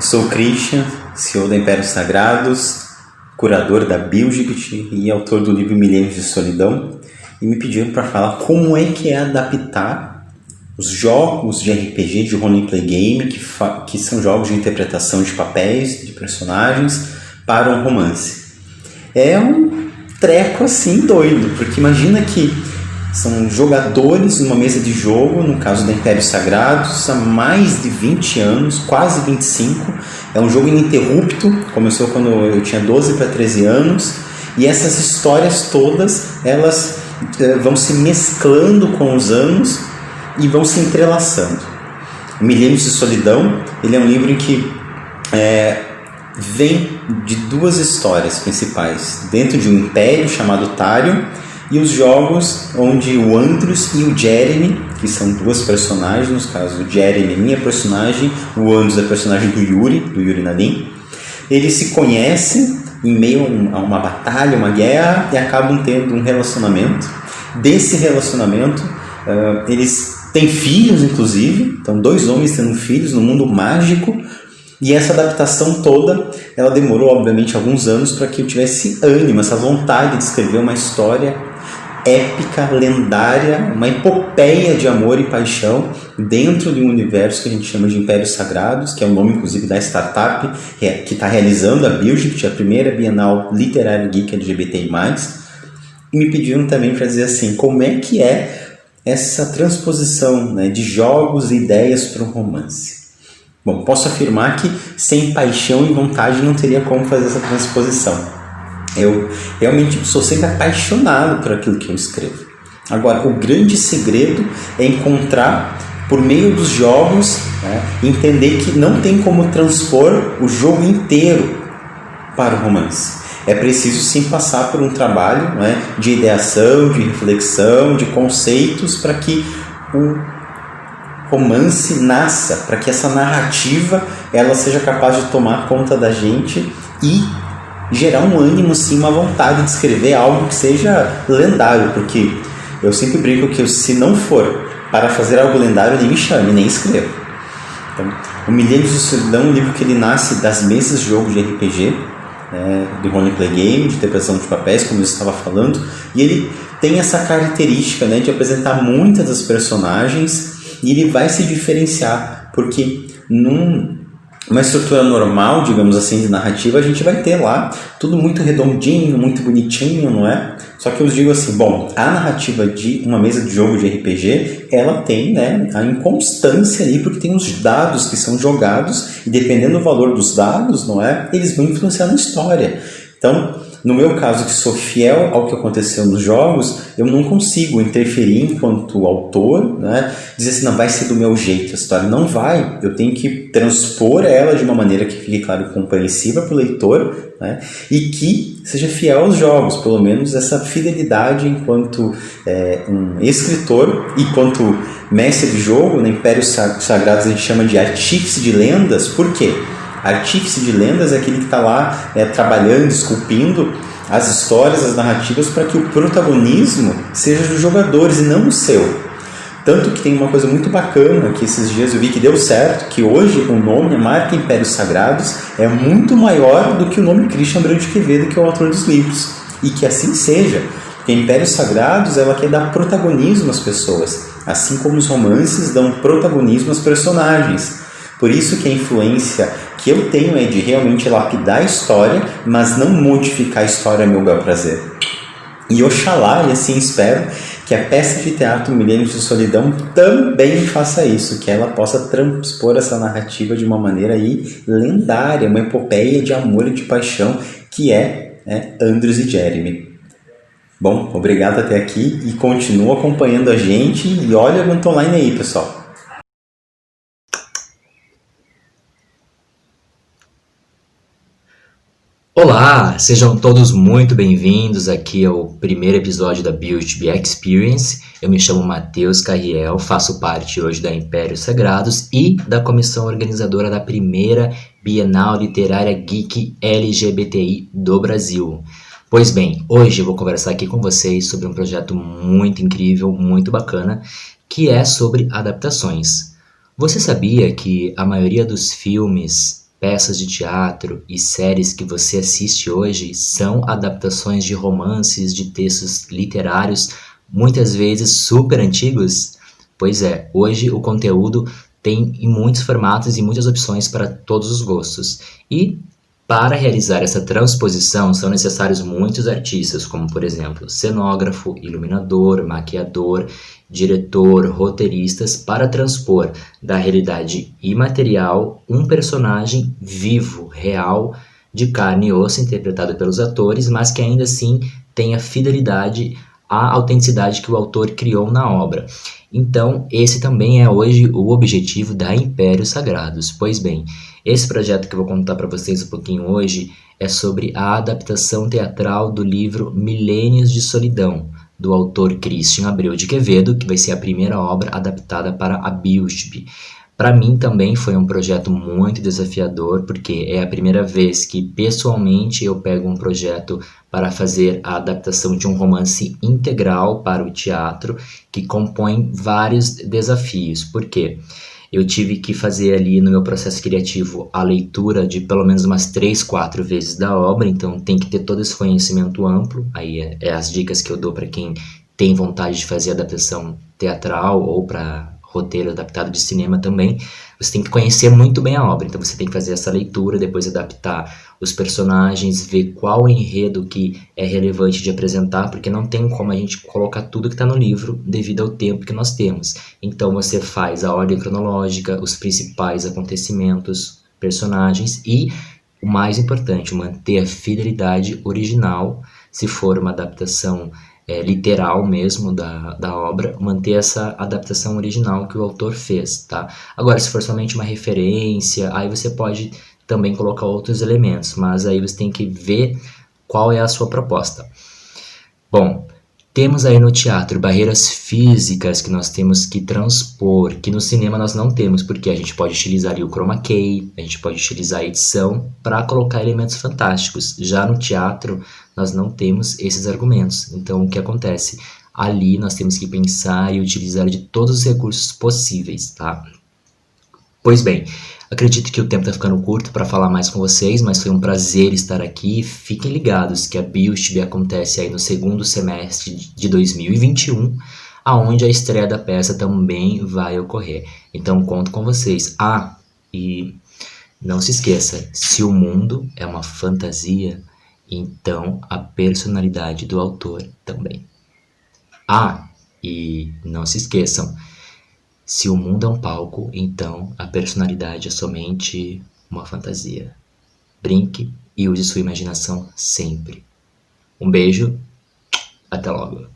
Eu sou o Christian, CEO da Impérios Sagrados, curador da Bilgibit e autor do livro Milênios de Solidão, e me pediram para falar como é que é adaptar os jogos de RPG, de roleplay game, que são jogos de interpretação de papéis, de personagens, para um romance. É um treco assim doido, porque imagina que são jogadores numa mesa de jogo, no caso da Impérios Sagrados, há mais de 20 anos, quase 25. É um jogo ininterrupto, começou quando eu tinha 12 para 13 anos, e essas histórias todas, elas vão se mesclando com os anos e vão se entrelaçando. Milênios de Solidão, ele é um livro em que vem de duas histórias principais, dentro de um império chamado Tarion, e os jogos onde o Andros e o Jeremy, que são duas personagens, no caso o Jeremy é minha personagem, o Andros é personagem do Yuri Nadin, eles se conhecem em meio a uma batalha, uma guerra, e acabam tendo um relacionamento. Desse relacionamento, eles têm filhos, inclusive, então 2 homens tendo filhos no mundo mágico. E essa adaptação toda, ela demorou, obviamente, alguns anos para que eu tivesse ânimo, essa vontade de escrever uma história épica, lendária, uma epopeia de amor e paixão dentro de um universo que a gente chama de Impérios Sagrados, que é o nome, inclusive, da startup que está realizando a Bilgibit, a primeira Bienal Literária Geek LGBTI+. E me pediram também para dizer assim, como é que é essa transposição, né, de jogos e ideias para um romance. Bom, posso afirmar que sem paixão e vontade não teria como fazer essa transposição. Eu realmente sou sempre apaixonado por aquilo que eu escrevo. Agora, o grande segredo é encontrar, por meio dos jogos, né, entender que não tem como transpor o jogo inteiro para o romance. É preciso sim passar por um trabalho, né, de ideação, de reflexão, de conceitos para que o romance nasça, para que essa narrativa ela seja capaz de tomar conta da gente e gerar um ânimo, sim, uma vontade de escrever algo que seja lendário, porque eu sempre brinco que se não for para fazer algo lendário, nem me chame, nem escrevo. Então, o Milênios de Solidão é um livro que ele nasce das mesas de jogo de RPG, de roleplay game, de interpretação de papéis, como eu estava falando, e ele tem essa característica, né, de apresentar muitas das personagens, e ele vai se diferenciar, porque numa estrutura normal, digamos assim, de narrativa, a gente vai ter lá tudo muito redondinho, muito bonitinho, não é? Só que eu digo assim, bom, a narrativa de uma mesa de jogo de RPG, ela tem, né, a inconstância ali, porque tem os dados que são jogados, e dependendo do valor dos dados, não é? Eles vão influenciar na história. Então, no meu caso, que sou fiel ao que aconteceu nos jogos, eu não consigo interferir enquanto autor, né? Dizer assim, não, vai ser do meu jeito a história. Não vai. Eu tenho que transpor ela de uma maneira que fique, claro, compreensível para o leitor, né? E que seja fiel aos jogos, pelo menos essa fidelidade enquanto um escritor e quanto mestre de jogo. Na Impérios Sagrados a gente chama de artífice de lendas. Por quê? Artífice de lendas é aquele que está lá trabalhando, esculpindo as histórias, as narrativas, para que o protagonismo seja dos jogadores e não o seu. Tanto que tem uma coisa muito bacana, que esses dias eu vi que deu certo, que hoje o nome, a marca Impérios Sagrados, é muito maior do que o nome Christian Abreu de Quevedo, que é o autor dos livros. E que assim seja, porque Impérios Sagrados ela quer dar protagonismo às pessoas, assim como os romances dão protagonismo aos personagens. Por isso que a influência que eu tenho é de realmente lapidar a história, mas não modificar a história a meu bel prazer. E oxalá, e assim espero, que a peça de teatro Milênios de Solidão também faça isso, que ela possa transpor essa narrativa de uma maneira aí lendária, uma epopeia de amor e de paixão, que é Andros e Jeremy. Bom, obrigado até aqui e continua acompanhando a gente e olha o online aí, pessoal. Olá, sejam todos muito bem-vindos aqui ao primeiro episódio da Bilgibit Experience. Eu me chamo Matheus Carriel, faço parte hoje da Impérios Sagrados e da comissão organizadora da primeira Bienal Literária Geek LGBTI do Brasil. Pois bem, hoje eu vou conversar aqui com vocês sobre um projeto muito incrível, muito bacana, que é sobre adaptações. Você sabia que a maioria dos filmes peças de teatro e séries que você assiste hoje são adaptações de romances, de textos literários, muitas vezes super antigos? Pois é, hoje o conteúdo tem em muitos formatos e muitas opções para todos os gostos. E para realizar essa transposição são necessários muitos artistas, como por exemplo, cenógrafo, iluminador, maquiador, diretor, roteiristas, para transpor da realidade imaterial um personagem vivo, real, de carne e osso, interpretado pelos atores, mas que ainda assim tenha fidelidade à autenticidade que o autor criou na obra. Então, esse também é hoje o objetivo da Impérios Sagrados. Pois bem, esse projeto que eu vou contar para vocês um pouquinho hoje é sobre a adaptação teatral do livro Milênios de Solidão, do autor Christian Abreu de Quevedo, que vai ser a primeira obra adaptada para a BIUSP. Para mim também foi um projeto muito desafiador, porque é a primeira vez que pessoalmente eu pego um projeto para fazer a adaptação de um romance integral para o teatro, que compõe vários desafios. Por quê? Eu tive que fazer ali no meu processo criativo a leitura de pelo menos umas 3, 4 vezes da obra, então tem que ter todo esse conhecimento amplo. Aí é as dicas que eu dou para quem tem vontade de fazer adaptação teatral ou para roteiro adaptado de cinema também. Você tem que conhecer muito bem a obra, então você tem que fazer essa leitura, depois adaptar os personagens, ver qual enredo que é relevante de apresentar, porque não tem como a gente colocar tudo que está no livro devido ao tempo que nós temos. Então você faz a ordem cronológica, os principais acontecimentos, personagens e, o mais importante, manter a fidelidade original, se for uma adaptação literal mesmo da obra, manter essa adaptação original que o autor fez, tá? Agora, se for somente uma referência, aí você pode também colocar outros elementos, mas aí você tem que ver qual é a sua proposta. Bom, temos aí no teatro barreiras físicas que nós temos que transpor, que no cinema nós não temos, porque a gente pode utilizar ali o chroma key, a gente pode utilizar a edição para colocar elementos fantásticos. Já no teatro, nós não temos esses argumentos. Então, o que acontece? Ali nós temos que pensar e utilizar de todos os recursos possíveis, tá? Pois bem, acredito que o tempo está ficando curto para falar mais com vocês, mas foi um prazer estar aqui. Fiquem ligados que a BIUSP acontece aí no segundo semestre de 2021, aonde a estreia da peça também vai ocorrer. Então, conto com vocês. E não se esqueça, se o mundo é uma fantasia, então a personalidade do autor também. E não se esqueçam, se o mundo é um palco, então a personalidade é somente uma fantasia. Brinque e use sua imaginação sempre. Um beijo, até logo.